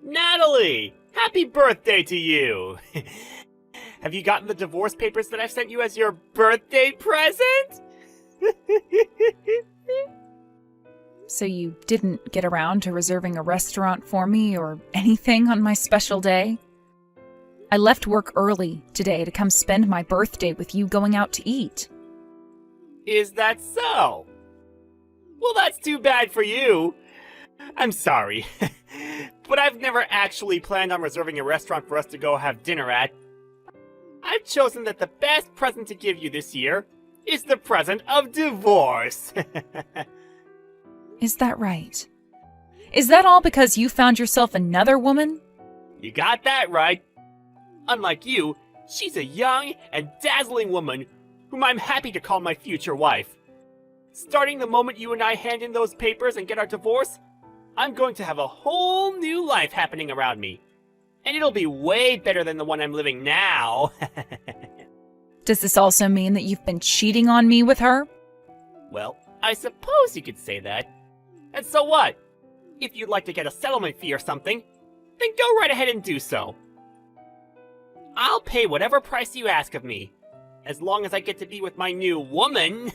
Natalie! Happy birthday to you! Have you gotten the divorce papers that I've sent you as your birthday present? So you didn't get around to reserving a restaurant for me or anything on my special day? I left work early today to come spend my birthday with you going out to eat. Is that so? Well, that's too bad for you. I'm sorry, but I've never actually planned on reserving a restaurant for us to go have dinner at. I've chosen that the best present to give you this year is the present of divorce. Is that right? Is that all because you found yourself another woman? You got that right. Unlike you, she's a young and dazzling woman whom I'm happy to call my future wife. Starting the moment you and I hand in those papers and get our divorce, I'm going to have a whole new life happening around me. And it'll be way better than the one I'm living now. Does this also mean that you've been cheating on me with her? Well, I suppose you could say that. And so what? If you'd like to get a settlement fee or something, then go right ahead and do so. I'll pay whatever price you ask of me, as long as I get to be with my new woman.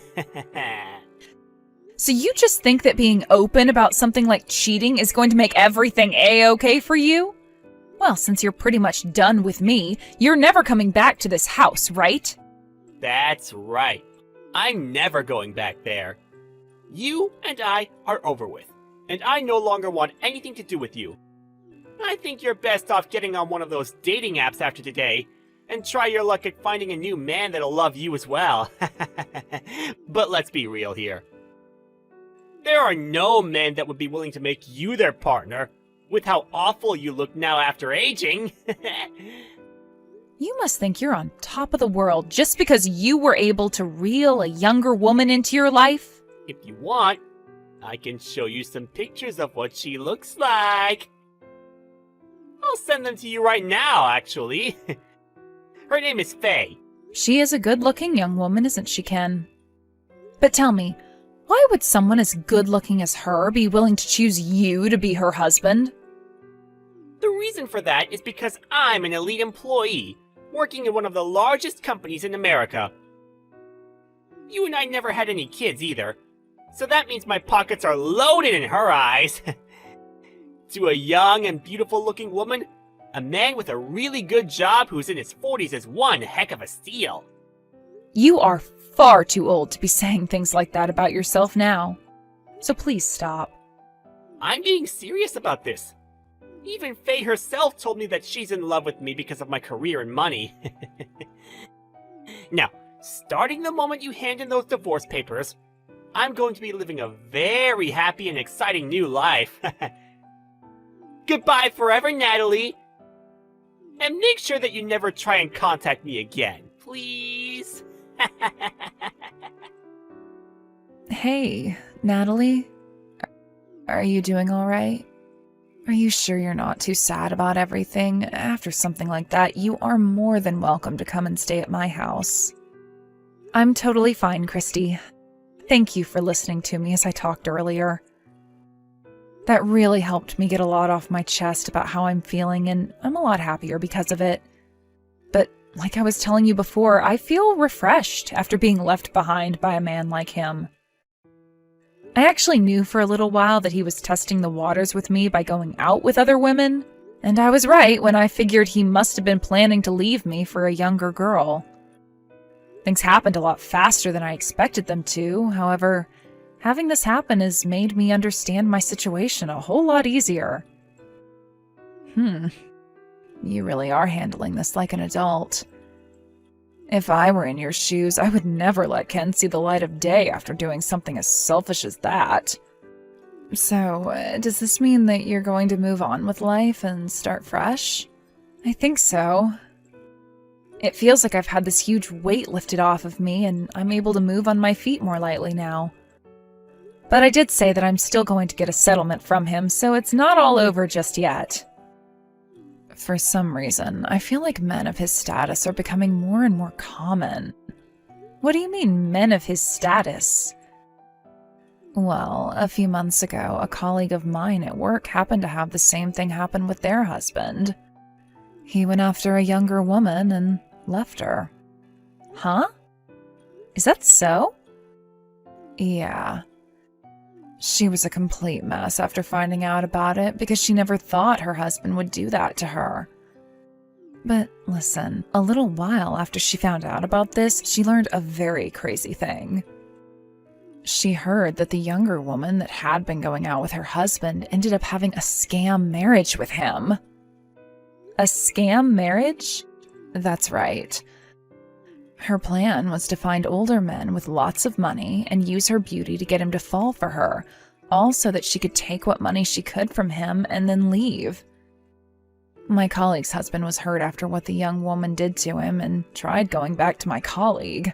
So you just think that being open about something like cheating is going to make everything A-okay for you? Well, since you're pretty much done with me, you're never coming back to this house, right? That's right. I'm never going back there. You and I are over with, and I no longer want anything to do with you. I think you're best off getting on one of those dating apps after today, and try your luck at finding a new man that'll love you as well. But let's be real here. There are no men that would be willing to make you their partner, with how awful you look now after aging. You must think you're on top of the world just because you were able to reel a younger woman into your life. If you want, I can show you some pictures of what she looks like. I'll send them to you right now, actually. Her name is Faye. She is a good-looking young woman, isn't she, Ken? But tell me, why would someone as good-looking as her be willing to choose you to be her husband? The reason for that is because I'm an elite employee, working in one of the largest companies in America. You and I never had any kids either, so that means my pockets are loaded in her eyes. To a young and beautiful-looking woman, a man with a really good job who's in his 40s is one heck of a steal. You are far too old to be saying things like that about yourself now. So please stop. I'm being serious about this. Even Faye herself told me that she's in love with me because of my career and money. Now, starting the moment you hand in those divorce papers, I'm going to be living a very happy and exciting new life. Goodbye forever, Natalie. And make sure that you never try and contact me again, please. Hey, Natalie? Are you doing all right? Are you sure you're not too sad about everything? After something like that, you are more than welcome to come and stay at my house. I'm totally fine, Christy. Thank you for listening to me as I talked earlier. That really helped me get a lot off my chest about how I'm feeling, and I'm a lot happier because of it. But like I was telling you before, I feel refreshed after being left behind by a man like him. I actually knew for a little while that he was testing the waters with me by going out with other women, and I was right when I figured he must have been planning to leave me for a younger girl. Things happened a lot faster than I expected them to, however, having this happen has made me understand my situation a whole lot easier. You really are handling this like an adult. If I were in your shoes, I would never let Ken see the light of day after doing something as selfish as that. So, does this mean that you're going to move on with life and start fresh? I think so. It feels like I've had this huge weight lifted off of me, and I'm able to move on my feet more lightly now. But I did say that I'm still going to get a settlement from him, so it's not all over just yet. For some reason, I feel like men of his status are becoming more and more common. What do you mean, men of his status? Well, a few months ago, a colleague of mine at work happened to have the same thing happen with their husband. He went after a younger woman and left her. Huh? Is that so? Yeah. She was a complete mess after finding out about it because she never thought her husband would do that to her. But listen, a little while after she found out about this, she learned a very crazy thing. She heard that the younger woman that had been going out with her husband ended up having a scam marriage with him. A scam marriage? That's right. Her plan was to find older men with lots of money and use her beauty to get him to fall for her, all so that she could take what money she could from him and then leave. My colleague's husband was hurt after what the young woman did to him and tried going back to my colleague.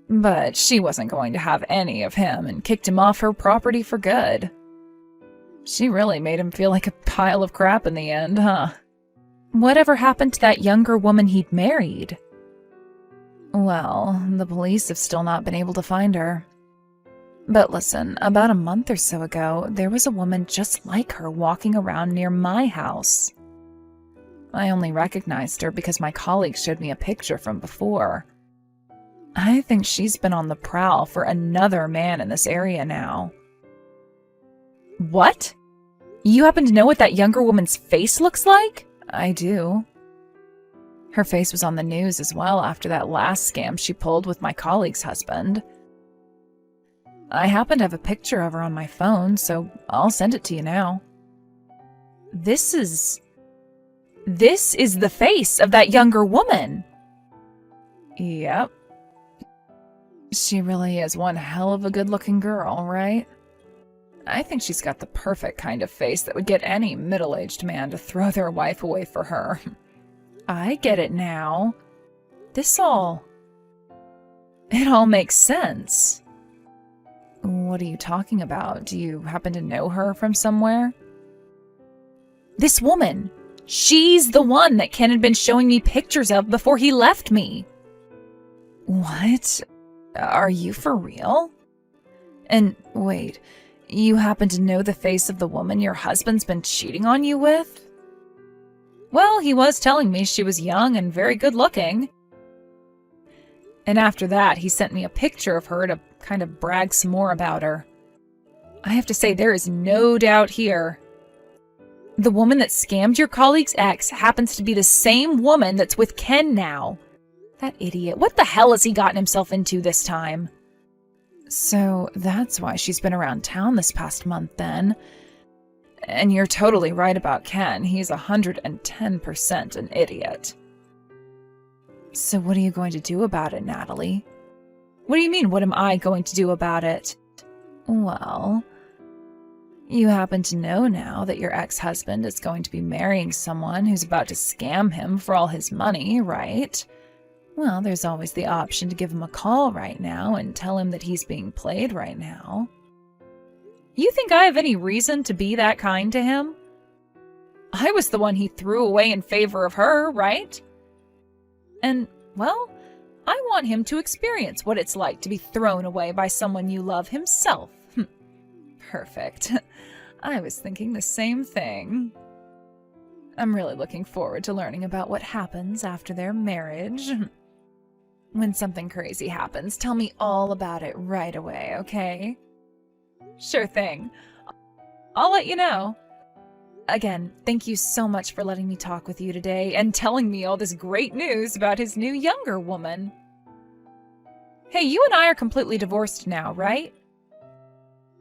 But she wasn't going to have any of him and kicked him off her property for good. She really made him feel like a pile of crap in the end, huh? Whatever happened to that younger woman he'd married? Well, the police have still not been able to find her. But listen, about a month or so ago, there was a woman just like her walking around near my house. I only recognized her because my colleague showed me a picture from before. I think she's been on the prowl for another man in this area now. What? You happen to know what that younger woman's face looks like? I do. Her face was on the news as well after that last scam she pulled with my colleague's husband. I happen to have a picture of her on my phone, so I'll send it to you now. This is the face of that younger woman. Yep. She really is one hell of a good-looking girl, right? I think she's got the perfect kind of face that would get any middle-aged man to throw their wife away for her. I get it now. It all makes sense. What are you talking about? Do you happen to know her from somewhere? This woman. She's the one that Ken had been showing me pictures of before he left me. What? Are you for real? And wait, you happen to know the face of the woman your husband's been cheating on you with? Well, he was telling me she was young and very good looking. And after that, he sent me a picture of her to kind of brag some more about her. I have to say, there is no doubt here. The woman that scammed your colleague's ex happens to be the same woman that's with Ken now. That idiot. What the hell has he gotten himself into this time? So that's why she's been around town this past month then. And you're totally right about Ken. He's 110% an idiot. So what are you going to do about it, Natalie? What do you mean, what am I going to do about it? Well, you happen to know now that your ex-husband is going to be marrying someone who's about to scam him for all his money, right? Well, there's always the option to give him a call right now and tell him that he's being played right now. You think I have any reason to be that kind to him? I was the one he threw away in favor of her, right? And, well, I want him to experience what it's like to be thrown away by someone you love himself. Perfect. I was thinking the same thing. I'm really looking forward to learning about what happens after their marriage. When something crazy happens, tell me all about it right away, okay? Sure thing. I'll let you know. Again, thank you so much for letting me talk with you today and telling me all this great news about his new younger woman. Hey, you and I are completely divorced now, right?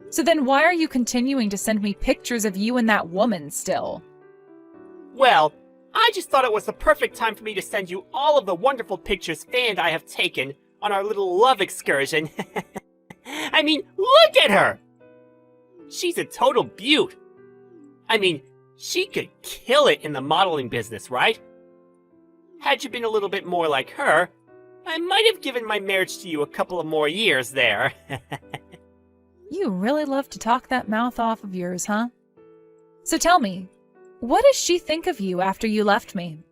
So then why are you continuing to send me pictures of you and that woman still? Well, I just thought it was the perfect time for me to send you all of the wonderful pictures Faye and I have taken on our little love excursion. I mean, look at her! She's a total beaut. I mean, she could kill it in the modeling business, right? Had you been a little bit more like her, I might have given my marriage to you a couple of more years there. You really love to talk that mouth off of yours, huh? So tell me, what does she think of you after you left me?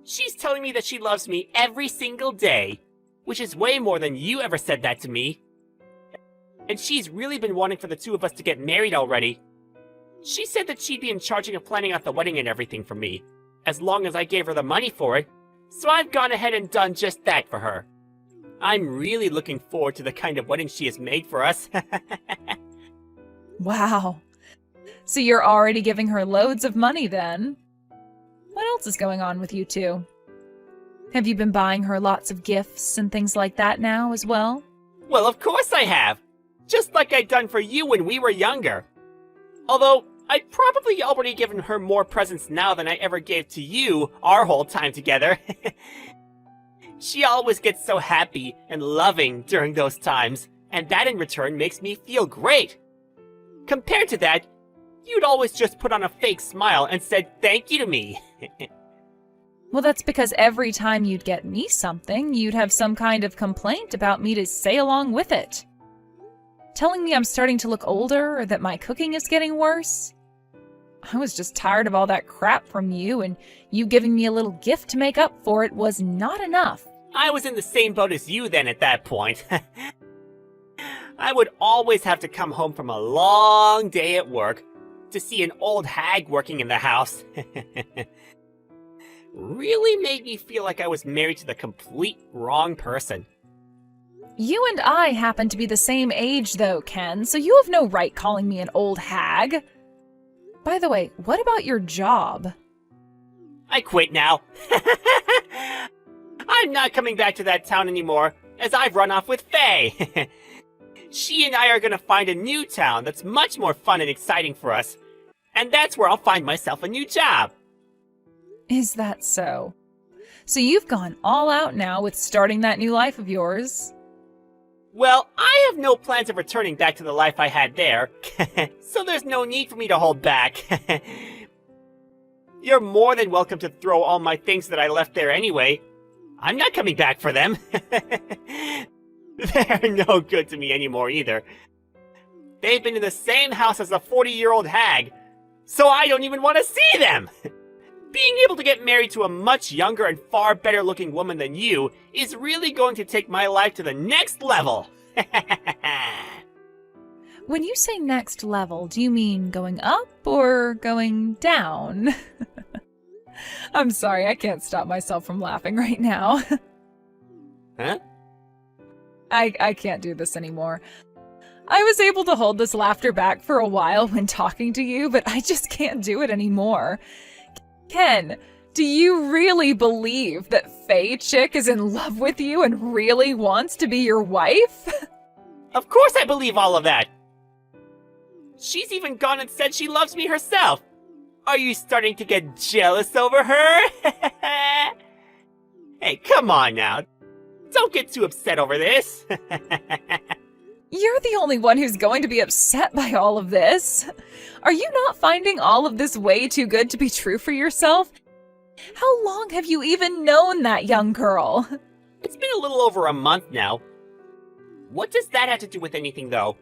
She's telling me that she loves me every single day, which is way more than you ever said that to me. and she's really been wanting for the two of us to get married already. She said that she'd be in charge of planning out the wedding and everything for me, as long as I gave her the money for it, so I've gone ahead and done just that for her. I'm really looking forward to the kind of wedding she has made for us. Wow. So you're already giving her loads of money then? What else is going on with you two? Have you been buying her lots of gifts and things like that now as well? Well, of course I have! Just like I'd done for you when we were younger. Although, I'd probably already given her more presents now than I ever gave to you our whole time together. She always gets so happy and loving during those times, and that in return makes me feel great. Compared to that, you'd always just put on a fake smile and said thank you to me. Well, that's because every time you'd get me something, you'd have some kind of complaint about me to say along with it. Telling me I'm starting to look older or that my cooking is getting worse. I was just tired of all that crap from you, and you giving me a little gift to make up for it was not enough. I was in the same boat as you then at that point. I would always have to come home from a long day at work to see an old hag working in the house. Really made me feel like I was married to the complete wrong person. You and I happen to be the same age though, Ken, so you have no right calling me an old hag. By the way, what about your job? I quit now. I'm not coming back to that town anymore, as I've run off with Faye. She and I are gonna find a new town that's much more fun and exciting for us. And that's where I'll find myself a new job. Is that so? So you've gone all out now with starting that new life of yours? Well, I have no plans of returning back to the life I had there, so there's no need for me to hold back. You're more than welcome to throw all my things that I left there anyway. I'm not coming back for them. They're no good to me anymore either. They've been in the same house as a 40-year-old hag, so I don't even want to see them! Being able to get married to a much younger and far better looking woman than you is really going to take my life to the next level! When you say next level, do you mean going up or going down? I'm sorry, I can't stop myself from laughing right now. Huh? I can't do this anymore. I was able to hold this laughter back for a while when talking to you, but I just can't do it anymore. Ken, do you really believe that Faye Chick is in love with you and really wants to be your wife? Of course I believe all of that! She's even gone and said she loves me herself! Are you starting to get jealous over her? Hey, come on now. Don't get too upset over this. You're the only one who's going to be upset by all of this. Are you not finding all of this way too good to be true for yourself? How long have you even known that young girl? It's been a little over a month now. What does that have to do with anything, though?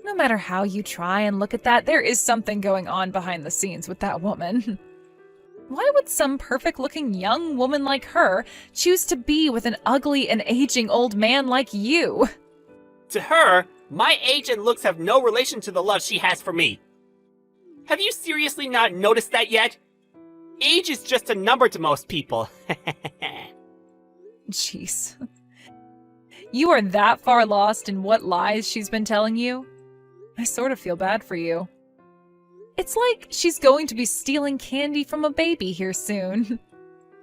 No matter how you try and look at that, there is something going on behind the scenes with that woman. Why would some perfect-looking young woman like her choose to be with an ugly and aging old man like you? To her, my age and looks have no relation to the love she has for me. Have you seriously not noticed that yet? Age is just a number to most people. Jeez. You are that far lost in what lies she's been telling you? I sort of feel bad for you. It's like she's going to be stealing candy from a baby here soon.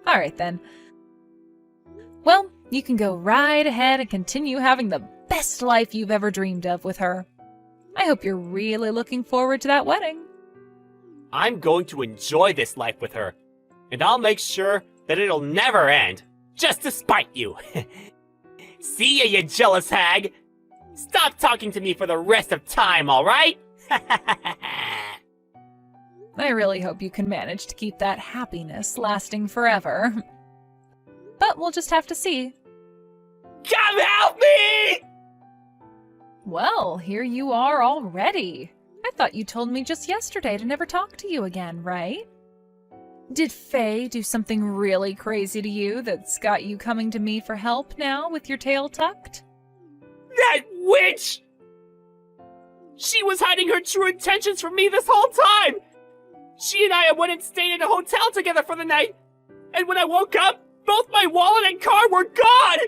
All right, then. Well, you can go right ahead and continue having the best life you've ever dreamed of with her. I hope you're really looking forward to that wedding. I'm going to enjoy this life with her, and I'll make sure that it'll never end, just to spite you. See ya, you jealous hag! Stop talking to me for the rest of time, alright? I really hope you can manage to keep that happiness lasting forever. But we'll just have to see. Come help me! Well, here you are already. I thought you told me just yesterday to never talk to you again, right? Did Faye do something really crazy to you that's got you coming to me for help now with your tail tucked? That witch! She was hiding her true intentions from me this whole time! She and I went and stayed at a hotel together for the night, and when I woke up, both my wallet and car were gone!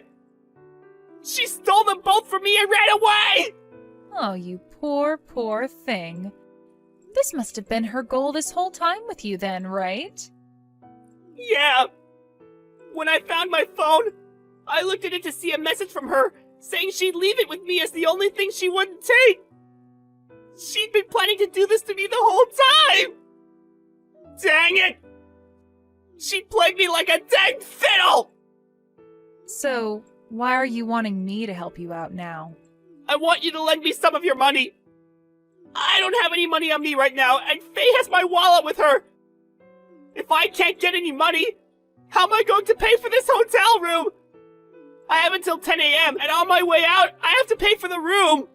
She stole them both from me and ran away! Oh, you poor, poor thing. This must have been her goal this whole time with you then, right? Yeah. When I found my phone, I looked at it to see a message from her saying she'd leave it with me as the only thing she wouldn't take. She'd been planning to do this to me the whole time! Dang it! She played me like a dang fiddle! So, why are you wanting me to help you out now? I want you to lend me some of your money. I don't have any money on me right now, and Faye has my wallet with her. If I can't get any money, how am I going to pay for this hotel room? I have until 10 a.m., and on my way out, I have to pay for the room.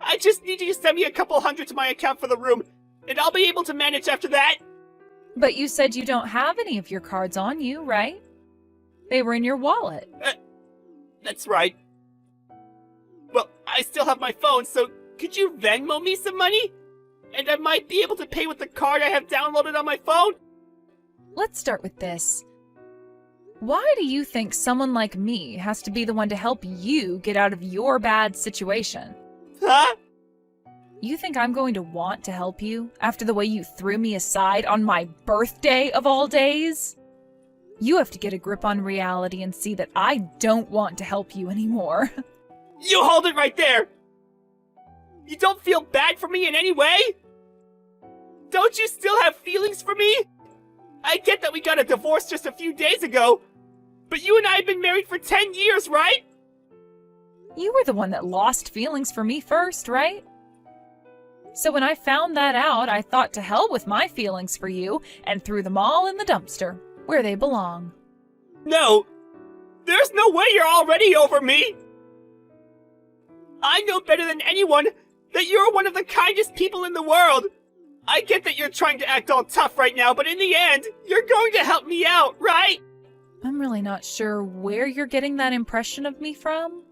I just need you to send me a couple hundred to my account for the room, and I'll be able to manage after that. But you said you don't have any of your cards on you, right? They were in your wallet. That's right. Well, I still have my phone, so could you Venmo me some money? And I might be able to pay with the card I have downloaded on my phone? Let's start with this. Why do you think someone like me has to be the one to help you get out of your bad situation? Huh? You think I'm going to want to help you after the way you threw me aside on my birthday of all days? You have to get a grip on reality and see that I don't want to help you anymore. You hold it right there! You don't feel bad for me in any way? Don't you still have feelings for me? I get that we got a divorce just a few days ago, but you and I have been married for 10 years, right? You were the one that lost feelings for me first, right? So when I found that out, I thought to hell with my feelings for you and threw them all in the dumpster, where they belong. No! There's no way you're already over me! I know better than anyone that you're one of the kindest people in the world! I get that you're trying to act all tough right now, but in the end, you're going to help me out, right? I'm really not sure where you're getting that impression of me from.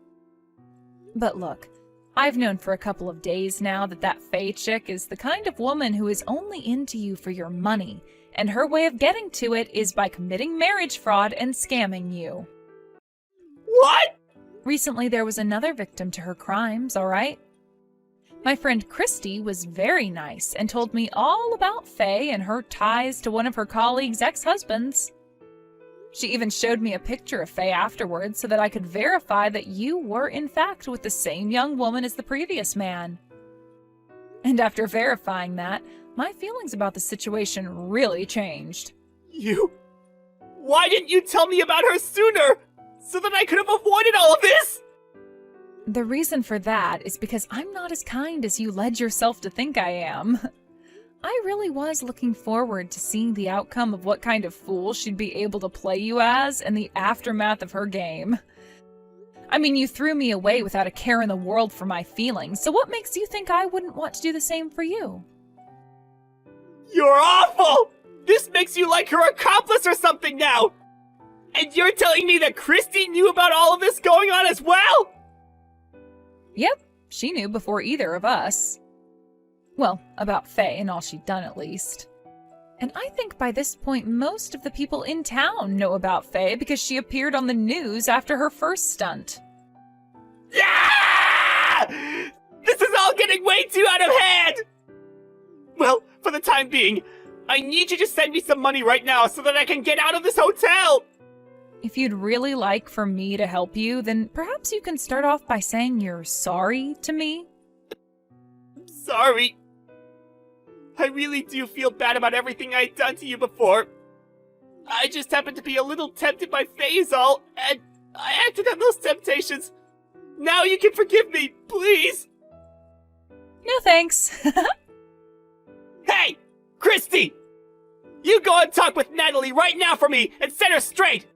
But look, I've known for a couple of days now that Faye chick is the kind of woman who is only into you for your money, and her way of getting to it is by committing marriage fraud and scamming you. What? Recently, there was another victim to her crimes, all right? My friend Christy was very nice and told me all about Faye and her ties to one of her colleagues' ex-husbands. She even showed me a picture of Faye afterwards so that I could verify that you were in fact with the same young woman as the previous man. And after verifying that, my feelings about the situation really changed. You... Why didn't you tell me about her sooner? So that I could have avoided all of this? The reason for that is because I'm not as kind as you led yourself to think I am. I really was looking forward to seeing the outcome of what kind of fool she'd be able to play you as in the aftermath of her game. I mean, you threw me away without a care in the world for my feelings, so what makes you think I wouldn't want to do the same for you? You're awful! This makes you like her accomplice or something now! And you're telling me that Christy knew about all of this going on as well? Yep, she knew before either of us. Well, about Faye and all she'd done at least. And I think by this point most of the people in town know about Faye because she appeared on the news after her first stunt. Yeah! This is all getting way too out of hand! Well, for the time being, I need you to send me some money right now so that I can get out of this hotel! If you'd really like for me to help you, then perhaps you can start off by saying you're sorry to me. Sorry. I really do feel bad about everything I'd done to you before. I just happened to be a little tempted by Faisal, and I acted on those temptations. Now you can forgive me, please. No thanks. Hey, Christy! You go and talk with Natalie right now for me and set her straight!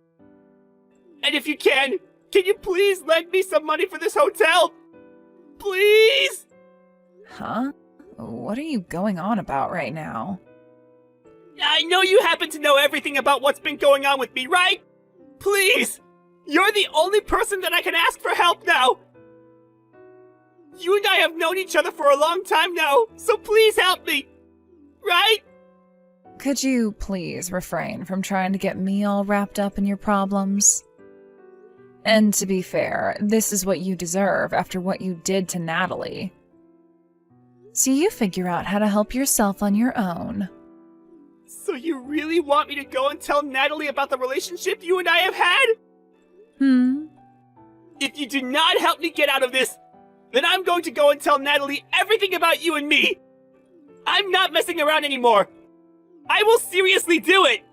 And if you can you please lend me some money for this hotel? Please? Huh? What are you going on about right now? I know you happen to know everything about what's been going on with me, right? Please! You're the only person that I can ask for help now! You and I have known each other for a long time now, so please help me. Right? Could you please refrain from trying to get me all wrapped up in your problems? And to be fair, this is what you deserve after what you did to Natalie. So you figure out how to help yourself on your own. So you really want me to go and tell Natalie about the relationship you and I have had? If you do not help me get out of this, then I'm going to go and tell Natalie everything about you and me. I'm not messing around anymore. I will seriously do it.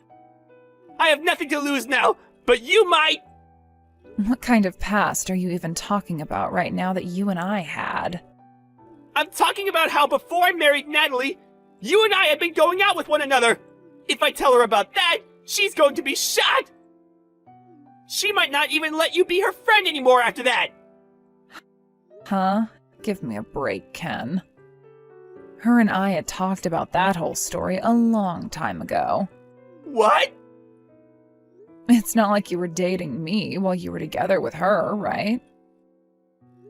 I have nothing to lose now, but you might. What kind of past are you even talking about right now that you and I had? I'm talking about how before I married Natalie, you and I had been going out with one another. If I tell her about that, she's going to be shocked. She might not even let you be her friend anymore after that. Huh? Give me a break, Ken. Her and I had talked about that whole story a long time ago. What? It's not like you were dating me while you were together with her, right?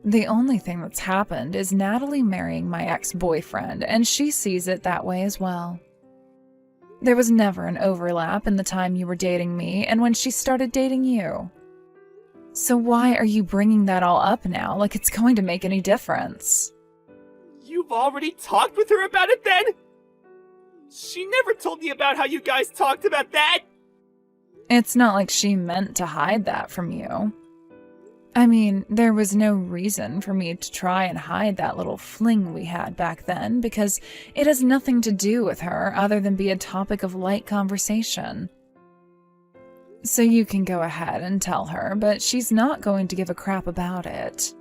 The only thing that's happened is Natalie marrying my ex-boyfriend, and she sees it that way as well. There was never an overlap in the time you were dating me and when she started dating you. So why are you bringing that all up now like it's going to make any difference? You've already talked with her about it then? She never told me about how you guys talked about that. It's not like she meant to hide that from you. I mean, there was no reason for me to try and hide that little fling we had back then because it has nothing to do with her other than be a topic of light conversation. So you can go ahead and tell her, but she's not going to give a crap about it.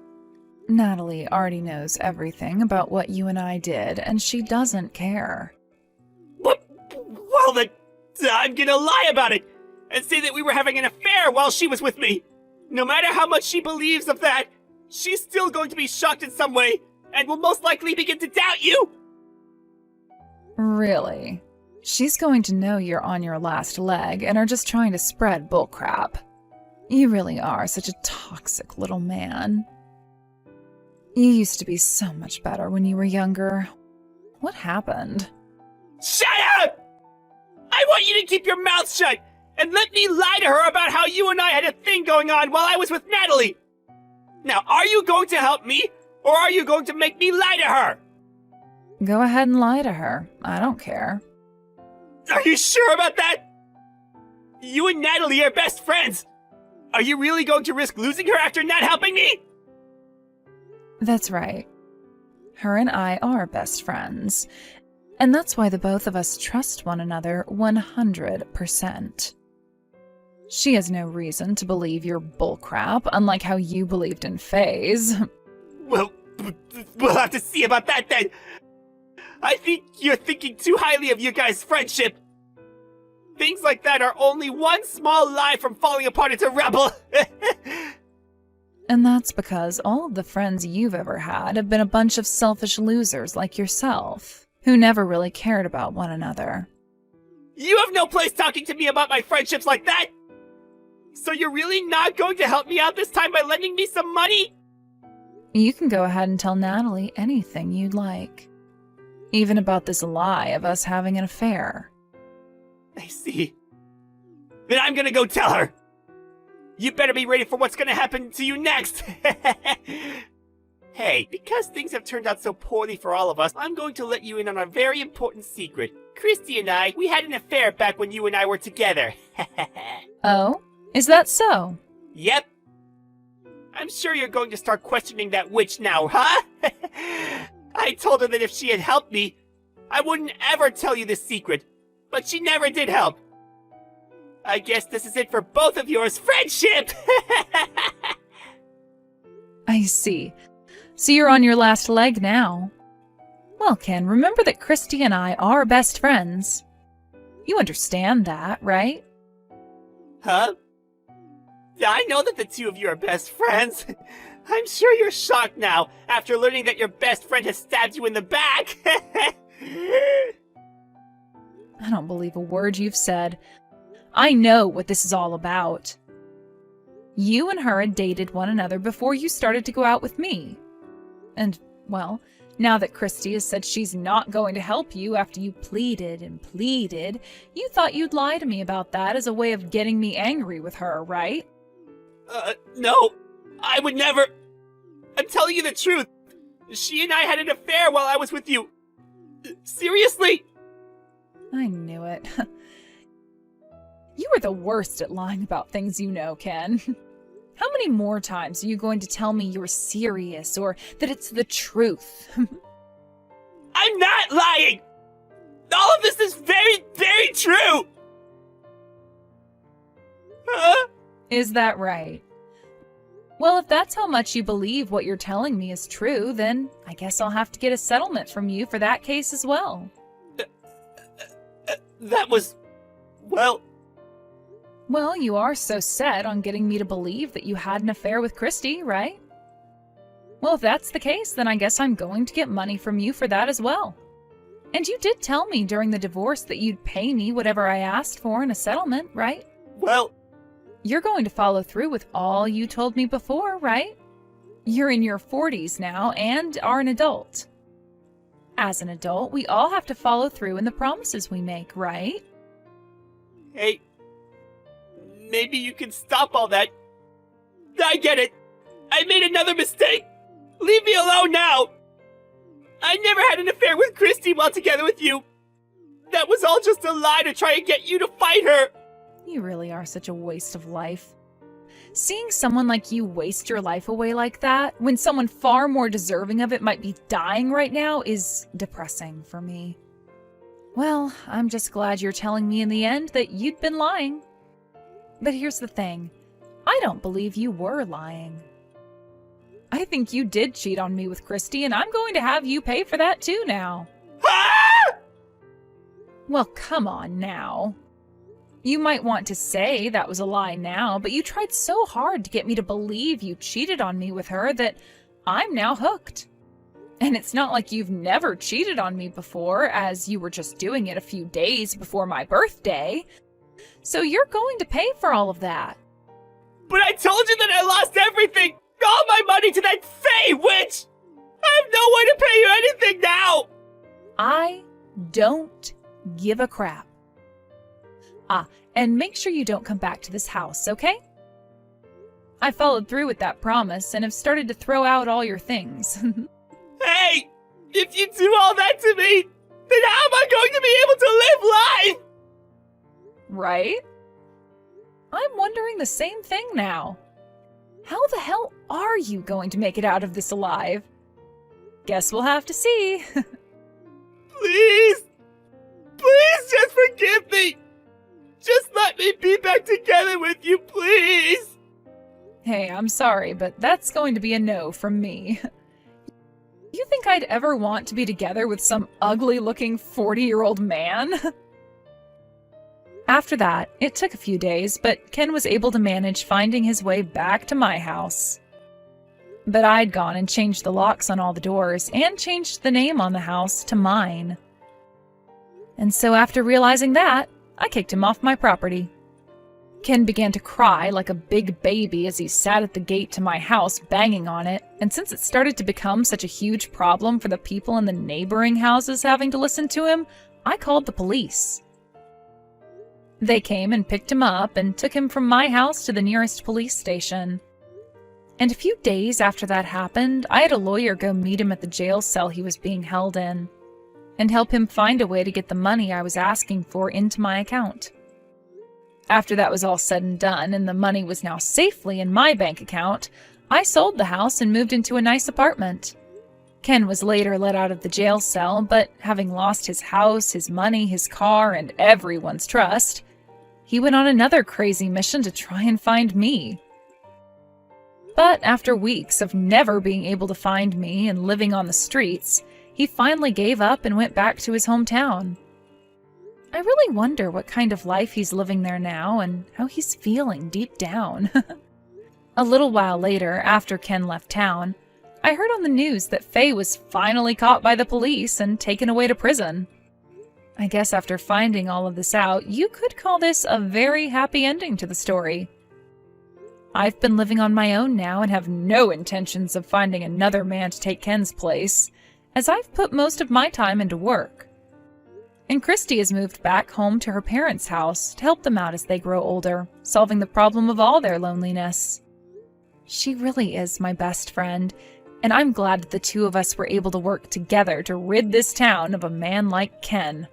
Natalie already knows everything about what you and I did, and she doesn't care. Well then, I'm gonna lie about it and say that we were having an affair while she was with me. No matter how much she believes of that, she's still going to be shocked in some way and will most likely begin to doubt you. Really? She's going to know you're on your last leg and are just trying to spread bullcrap. You really are such a toxic little man. You used to be so much better when you were younger. What happened? Shut up! I want you to keep your mouth shut and let me lie to her about how you and I had a thing going on while I was with Natalie. Now, are you going to help me, or are you going to make me lie to her? Go ahead and lie to her. I don't care. Are you sure about that? You and Natalie are best friends. Are you really going to risk losing her after not helping me? That's right. Her and I are best friends. And that's why the both of us trust one another 100%. She has no reason to believe your bullcrap, unlike how you believed in Faye's. Well, we'll have to see about that then. I think you're thinking too highly of you guys' friendship. Things like that are only one small lie from falling apart into rubble. And that's because all of the friends you've ever had have been a bunch of selfish losers like yourself, who never really cared about one another. You have no place talking to me about my friendships like that! So you're really not going to help me out this time by lending me some money? You can go ahead and tell Natalie anything you'd like. Even about this lie of us having an affair. I see. Then I'm gonna go tell her! You better be ready for what's gonna happen to you next! Hey, because things have turned out so poorly for all of us, I'm going to let you in on a very important secret. Christy and I, we had an affair back when you and I were together. Oh? Is that so? Yep. I'm sure you're going to start questioning that witch now, huh? I told her that if she had helped me, I wouldn't ever tell you this secret. But she never did help. I guess this is it for both of yours friendship! I see. So you're on your last leg now. Well, Ken, remember that Christy and I are best friends. You understand that, right? Huh? I know that the two of you are best friends. I'm sure you're shocked now, after learning that your best friend has stabbed you in the back. I don't believe a word you've said. I know what this is all about. You and her had dated one another before you started to go out with me. And, well, now that Christy has said she's not going to help you after you pleaded and pleaded, you thought you'd lie to me about that as a way of getting me angry with her, right? No, I would never. I'm telling you the truth. She and I had an affair while I was with you. Seriously? I knew it. You are the worst at lying about things you know, Ken. How many more times are you going to tell me you're serious or that it's the truth? I'm not lying! All of this is very, very true! Huh? Is that right? Well, if that's how much you believe what you're telling me is true, then I guess I'll have to get a settlement from you for that case as well. That was... well... Well, you are so set on getting me to believe that you had an affair with Christy, right? Well, if that's the case, then I guess I'm going to get money from you for that as well. And you did tell me during the divorce that you'd pay me whatever I asked for in a settlement, right? Well... You're going to follow through with all you told me before, right? You're in your 40s now and are an adult. As an adult, we all have to follow through in the promises we make, right? Hey... maybe you can stop all that. I get it. I made another mistake. Leave me alone now. I never had an affair with Christy while together with you. That was all just a lie to try and get you to fight her. You really are such a waste of life. Seeing someone like you waste your life away like that, when someone far more deserving of it might be dying right now, is depressing for me. Well, I'm just glad you're telling me in the end that you'd been lying. But here's the thing. I don't believe you were lying. I think you did cheat on me with Christy, and I'm going to have you pay for that too now. Ah! Well, come on now. You might want to say that was a lie now, but you tried so hard to get me to believe you cheated on me with her that I'm now hooked. And it's not like you've never cheated on me before, as you were just doing it a few days before my birthday. So you're going to pay for all of that. But I told you that I lost everything! All my money to that Fae witch! I have no way to pay you anything now! I don't give a crap. And make sure you don't come back to this house, okay? I followed through with that promise and have started to throw out all your things. Hey! If you do all that to me, then how am I going to be able to live life? Right? I'm wondering the same thing now. How the hell are you going to make it out of this alive? Guess we'll have to see. Please! Please just forgive me! Just let me be back together with you, please! Hey, I'm sorry, but that's going to be a no from me. You think I'd ever want to be together with some ugly-looking 40-year-old man? After that, it took a few days, but Ken was able to manage finding his way back to my house. But I'd gone and changed the locks on all the doors, and changed the name on the house to mine. And so after realizing that, I kicked him off my property. Ken began to cry like a big baby as he sat at the gate to my house banging on it, and since it started to become such a huge problem for the people in the neighboring houses having to listen to him, I called the police. They came and picked him up and took him from my house to the nearest police station. And a few days after that happened, I had a lawyer go meet him at the jail cell he was being held in, and help him find a way to get the money I was asking for into my account. After that was all said and done, and the money was now safely in my bank account, I sold the house and moved into a nice apartment. Ken was later let out of the jail cell, but having lost his house, his money, his car, and everyone's trust, he went on another crazy mission to try and find me. But after weeks of never being able to find me and living on the streets, he finally gave up and went back to his hometown. I really wonder what kind of life he's living there now and how he's feeling deep down. A little while later, after Ken left town, I heard on the news that Faye was finally caught by the police and taken away to prison. I guess after finding all of this out, you could call this a very happy ending to the story. I've been living on my own now and have no intentions of finding another man to take Ken's place, as I've put most of my time into work. And Christy has moved back home to her parents' house to help them out as they grow older, solving the problem of all their loneliness. She really is my best friend, and I'm glad that the two of us were able to work together to rid this town of a man like Ken.